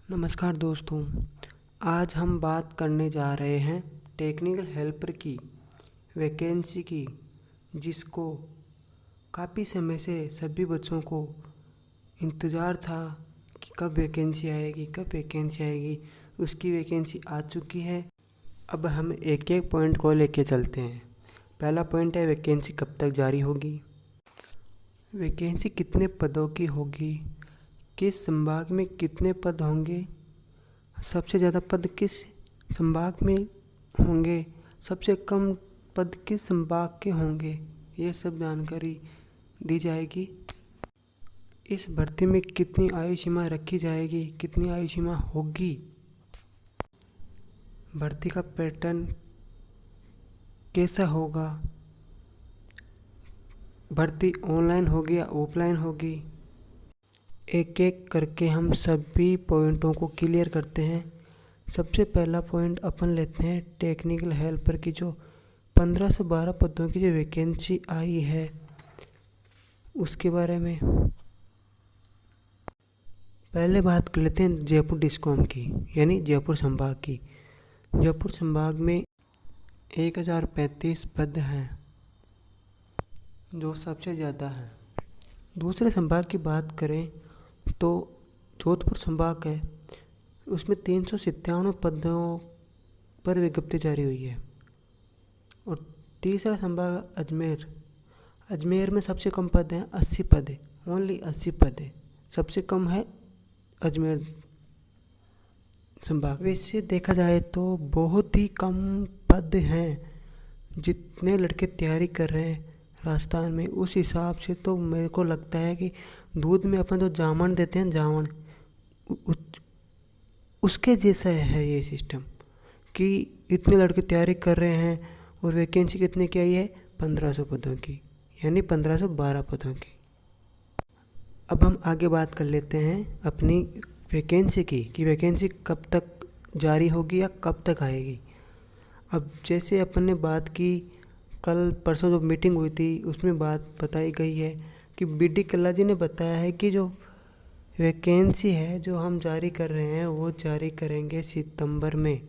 नमस्कार दोस्तों। आज हम बात करने जा रहे हैं टेक्निकल हेल्पर की वैकेंसी की, जिसको काफ़ी समय से सभी बच्चों को इंतज़ार था कि कब वैकेंसी आएगी। उसकी वैकेंसी आ चुकी है। अब हम एक एक पॉइंट को लेके चलते हैं। पहला पॉइंट है वैकेंसी कब तक जारी होगी, वैकेंसी कितने पदों की होगी, किस संभाग में कितने पद होंगे, सबसे ज़्यादा पद किस संभाग में होंगे, सबसे कम पद किस संभाग के होंगे, ये सब जानकारी दी जाएगी। इस भर्ती में कितनी आयु सीमा रखी जाएगी, कितनी आयु सीमा होगी, भर्ती का पैटर्न कैसा होगा, भर्ती ऑनलाइन होगी या ऑफलाइन होगी। एक एक करके हम सभी पॉइंटों को क्लियर करते हैं। सबसे पहला पॉइंट अपन लेते हैं टेक्निकल हेल्पर की, जो 15 से 12 पदों की जो वैकेंसी आई है उसके बारे में। पहले बात कर लेते हैं जयपुर डिस्कॉम की, यानी जयपुर संभाग की। जयपुर संभाग में 1035 पद हैं, जो सबसे ज़्यादा है। दूसरे संभाग की बात करें तो जोधपुर संभाग है, उसमें 397 पदों पर विज्ञप्ति जारी हुई है। और तीसरा संभाग अजमेर में सबसे कम पद हैं, 80 पद है, ओनली 80 पद है, सबसे कम है अजमेर संभाग। वैसे देखा जाए तो बहुत ही कम पद हैं जितने लड़के तैयारी कर रहे हैं राजस्थान में। उस हिसाब से तो मेरे को लगता है कि दूध में अपन जो जामन देते हैं, जामन उसके जैसा है ये सिस्टम, कि इतने लड़के तैयारी कर रहे हैं और वैकेंसी कितने की आई है, 1500 पदों की, यानी 1512 पदों की। अब हम आगे बात कर लेते हैं अपनी वैकेंसी की, कि वैकेंसी कब तक जारी होगी या कब तक आएगी। अब जैसे अपन ने बात की कल परसों जो मीटिंग हुई थी, उसमें बात बताई गई है कि बीडी कल्ला जी ने बताया है कि जो वैकेंसी है जो हम जारी कर रहे हैं वो जारी करेंगे सितंबर में,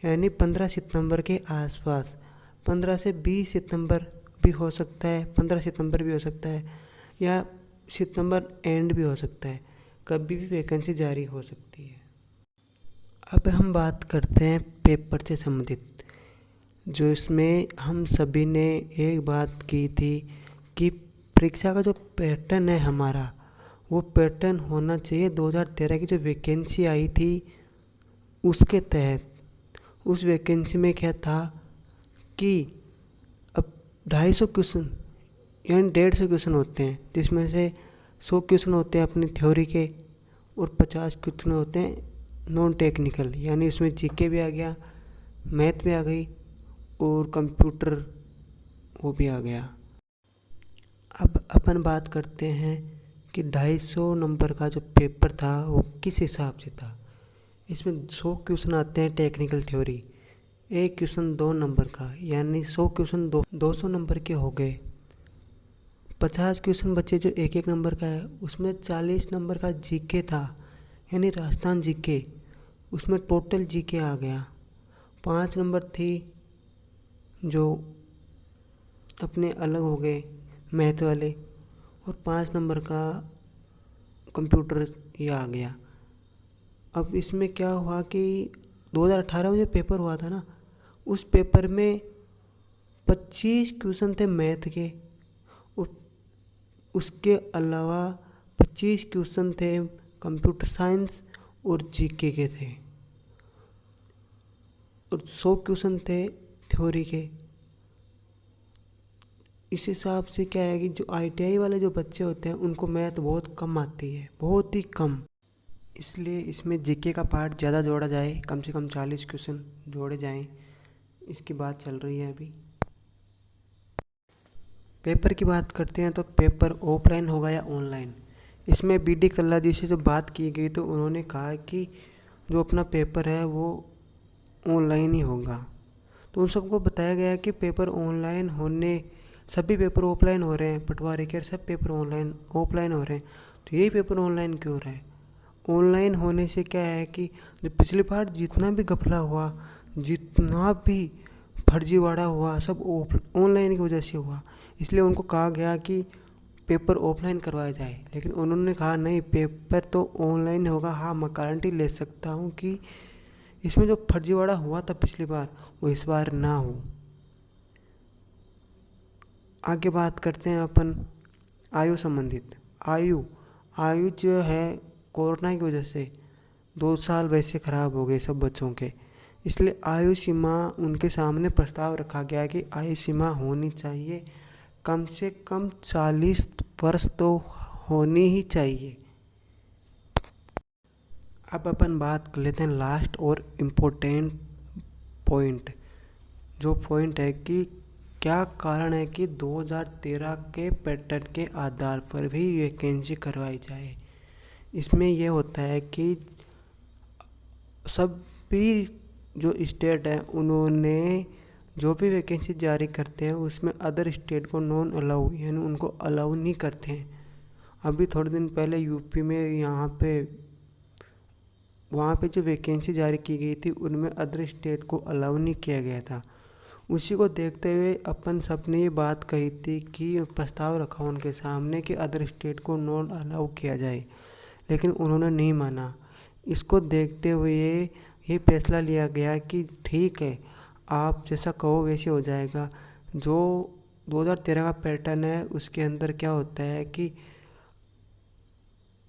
यानी 15 सितंबर के आसपास। 15 से 20 सितंबर भी हो सकता है, 15 सितंबर भी हो सकता है, या सितंबर एंड भी हो सकता है, कभी भी वैकेंसी जारी हो सकती है। अब हम बात करते हैं पेपर से संबंधित, जो इसमें हम सभी ने एक बात की थी कि परीक्षा का जो पैटर्न है हमारा, वो पैटर्न होना चाहिए 2013 की जो वैकेंसी आई थी उसके तहत। उस वैकेंसी में क्या था कि अब 250 क्वेश्चन यानी 150 क्वेश्चन होते हैं, जिसमें से 100 क्वेश्चन होते हैं अपनी थ्योरी के और 50 क्वेश्चन होते हैं नॉन टेक्निकल, यानी उसमें जीके भी आ गया, मैथ भी आ गई और कंप्यूटर वो भी आ गया। अब अपन बात करते हैं कि 250 नंबर का जो पेपर था वो किस हिसाब से था। इसमें 100 क्वेश्चन आते हैं टेक्निकल थ्योरी, एक क्वेश्चन 2 नंबर का, यानी 100 क्वेश्चन 200 नंबर के हो गए। 50 क्वेश्चन बचे जो एक एक नंबर का है, उसमें 40 नंबर का जीके था, यानी राजस्थान जीके, उसमें टोटल जीके आ गया। 5 नंबर थी जो अपने अलग हो गए मैथ वाले, और 5 नंबर का कंप्यूटर ये आ गया। अब इसमें क्या हुआ कि 2018 में जो पेपर हुआ था ना, उस पेपर में 25 क्वेश्चन थे मैथ के, उसके अलावा 25 क्वेश्चन थे कंप्यूटर साइंस और जीके के थे, और 100 क्वेश्चन थे थ्योरी के। इस हिसाब से क्या है कि जो आईटीआई वाले जो बच्चे होते हैं उनको मैथ बहुत कम आती है, बहुत ही कम, इसलिए इसमें जीके का पार्ट ज़्यादा जोड़ा जाए, कम से कम 40 क्वेश्चन जोड़े जाएं, इसकी बात चल रही है अभी। पेपर की बात करते हैं तो पेपर ऑफलाइन होगा या ऑनलाइन। इसमें बीडी कल्ला जी से जो बात की गई तो उन्होंने कहा कि जो अपना पेपर है वो ऑनलाइन ही होगा। तो उन सबको बताया गया कि पेपर ऑनलाइन होने, सभी पेपर ऑफलाइन हो रहे हैं, पटवारी के सब पेपर ऑफलाइन हो रहे हैं, तो यही पेपर ऑनलाइन क्यों हो रहा है। ऑनलाइन होने से क्या है कि जो पिछली बार जितना भी घपला हुआ, जितना भी फर्जीवाड़ा हुआ, सब ऑनलाइन की वजह से हुआ। इसलिए उनको कहा गया कि पेपर ऑफलाइन करवाया जाए, लेकिन उन्होंने कहा नहीं, पेपर तो ऑनलाइन होगा। हाँ, मैं गारंटी ले सकता हूँ कि इसमें जो फर्जीवाड़ा हुआ था पिछली बार, वो इस बार ना हो। आगे बात करते हैं अपन आयु संबंधित। आयु जो है, कोरोना की वजह से 2 साल वैसे ख़राब हो गए सब बच्चों के। इसलिए आयु सीमा उनके सामने प्रस्ताव रखा गया कि आयु सीमा होनी चाहिए, कम से कम 40 वर्ष तो होनी ही चाहिए। अब अपन बात कर लेते हैं लास्ट और इम्पोर्टेंट पॉइंट। जो पॉइंट है कि क्या कारण है कि 2013 के पैटर्न के आधार पर भी वैकेंसी करवाई जाए। इसमें यह होता है कि सभी जो स्टेट हैं उन्होंने जो भी वैकेंसी जारी करते हैं उसमें अदर स्टेट को नॉन अलाउ, यानी उनको अलाउ नहीं करते हैं। अभी थोड़े दिन पहले यूपी में वहाँ पे जो वैकेंसी जारी की गई थी उनमें अदर स्टेट को अलाउ नहीं किया गया था। उसी को देखते हुए अपन सब ने ये बात कही थी कि प्रस्ताव रखा उनके सामने कि अदर स्टेट को नॉन अलाउ किया जाए, लेकिन उन्होंने नहीं माना। इसको देखते हुए ये फैसला लिया गया कि ठीक है, आप जैसा कहो वैसे हो जाएगा। जो 2013 का पैटर्न है उसके अंदर क्या होता है कि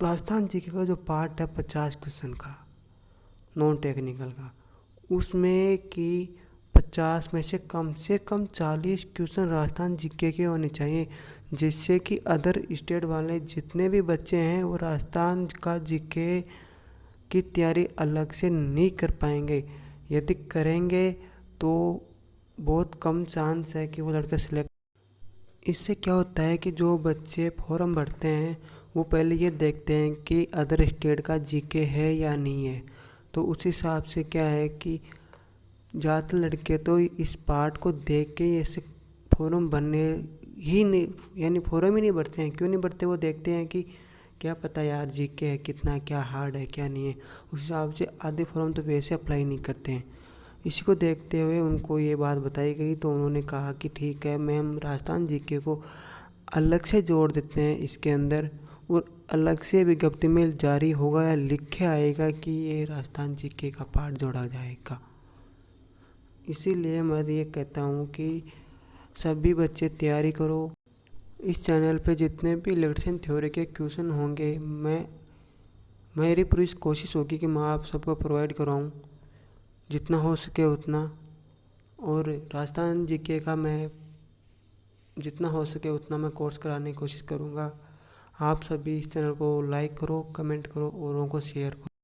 राजस्थान जीके का जो पार्ट है 50 क्वेश्चन का, नॉन टेक्निकल का, उसमें कि 50 में से कम 40 क्वेश्चन राजस्थान जीके के होने चाहिए, जिससे कि अदर स्टेट वाले जितने भी बच्चे हैं वो राजस्थान का जीके की तैयारी अलग से नहीं कर पाएंगे। यदि करेंगे तो बहुत कम चांस है कि वो लड़के सिलेक्ट। इससे क्या होता है कि जो बच्चे फॉर्म भरते हैं वो पहले ये देखते हैं कि अदर स्टेट का जीके है या नहीं है। तो उस हिसाब से क्या है कि ज़्यादातर लड़के तो इस पार्ट को देख के ऐसे फॉर्म भरने ही नहीं, यानी फॉर्म ही नहीं भरते हैं। क्यों नहीं भरते? वो देखते हैं कि क्या पता यार जीके है कितना, क्या हार्ड है क्या नहीं है। उस हिसाब से आधे फॉर्म तो वैसे अप्लाई नहीं करते हैं। इसी को देखते हुए उनको ये बात बताई गई, तो उन्होंने कहा कि ठीक है, हम राजस्थान जीके को अलग से जोड़ देते हैं इसके अंदर, और अलग से विज्ञप्ति में जारी होगा या लिखे आएगा कि ये राजस्थान जीके का पार्ट जोड़ा जाएगा। इसीलिए मैं ये कहता हूँ कि सभी बच्चे तैयारी करो। इस चैनल पे जितने भी इलेक्ट्रिशियन थ्योरी के क्वेश्चन होंगे, मेरी पूरी कोशिश होगी कि मैं आप सबको प्रोवाइड कराऊँ जितना हो सके उतना। और राजस्थान जीके का मैं जितना हो सके उतना मैं कोर्स कराने की कोशिश करूँगा। आप सभी इस चैनल को लाइक करो, कमेंट करो, औरों को शेयर करो।